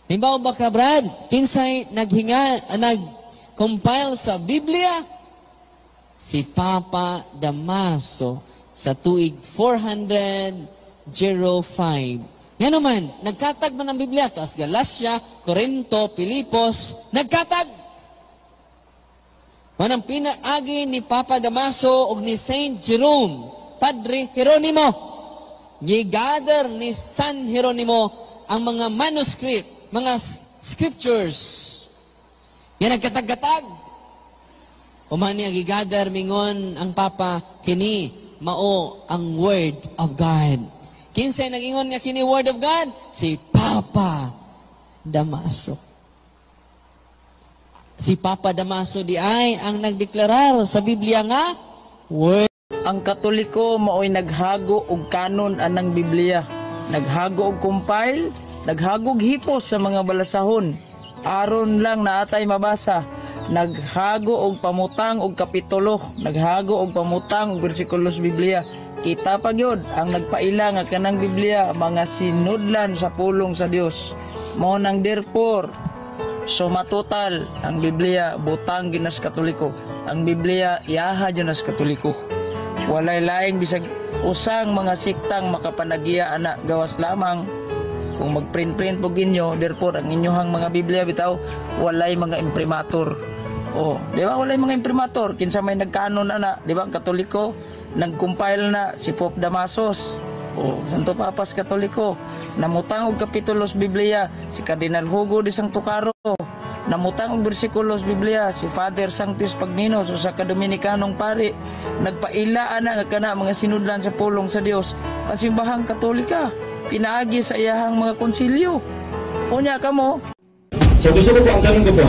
Halimbawa ba ka, Brad? Kinsay nag-compile sa Biblia? Si Papa Damaso sa tuig 405. Nga naman, nagkatag man ang Biblia. Taas Galacia, Corinto, Pilipos, nagkatag. Manang pinaagi ni Papa Damaso o ni Saint Jerome, Padre Jeronimo. Gigather ni San Jeronimo ang mga manuscript, mga scriptures. Yan nagkatag-katag. Umani ang gigather mingon ang Papa, kini mao ang Word of God. Kinsay nag-ingon nga kini Word of God? Si Papa Damaso. Si Papa Damaso di ay ang nagdeklarar sa Biblia nga Word. Ang Katoliko mao'y naghago og kanon anang Biblia. Naghago og compile, naghago og hipos sa mga balasahon. Aron lang naatay mabasa. Naghago og pamutang og kapitulo, naghago og pamutang og bersikulos Biblia. Kita pa gyud ang nagpaila nga kanang Biblia mga sinudlan sa pulong sa Dios. Mao nang therefore, so matotal ang Biblia butang ginas Katoliko. Ang Biblia iyaha ginas Katoliko. Walay laing bisag usang mga siktang makapanagiya ana gawas lamang kung magprint-print po ginyo, therefore ang inyohang mga Biblia bitaw walay mga imprimatur. Oh, di ba walay mga imprimatur kinsa may nagkanon ana, di ba ang Katoliko nag-compile na si Pope Damasus. Oh, Santo Papas Katoliko namutang og kapitulos Biblia si Kardinal Hugo de Santocaro. Namutang og bersikulos Biblia si Father Sanctis Pagninos usa ka Dominikanong pari. Nagpaila ana nga kana mga sinudlan sa pulong sa Dios. Ang simbahang Katolika pinaagi sa iyahang mga konsilyo. Unya kamo. So gusto ko po ang tanong ko po,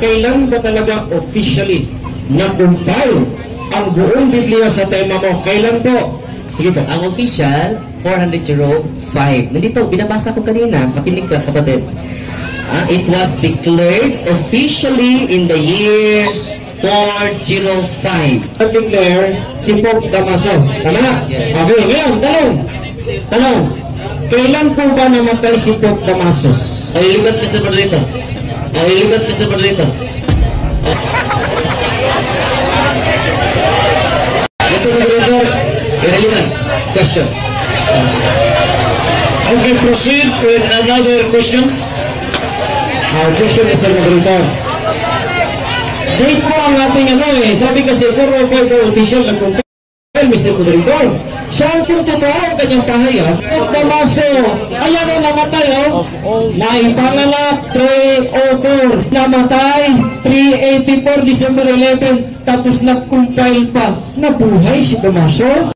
kailan ba talaga officially na-compile ang buong Biblia sa tema mo? Kailan po? Sige po. Ang official 405. Nandito binabasa ko kanina, makinig ka kapatid. It was declared officially in the year 405. Declare si Pope Damasus. Tama? Yes. Okay, ngayon, tanong. Kailan po ba namatay si Pope Damasus? Ililibat, Mr. Moderator. Ililibat, Mr. Moderator. Mr. Moderator, irrelevant question. Okay, proceed with another question. Objection, Mr. Moderator. Date po ang ating sabi kasi 405 daw official nag-compile, Mr. Moderator. Siya kung totoo ang kanyang pahayag, Damaso, ayan ang namatay, naipanganak 304, namatay 384, December 11, tapos nag-compile pa, nabuhay si Damaso.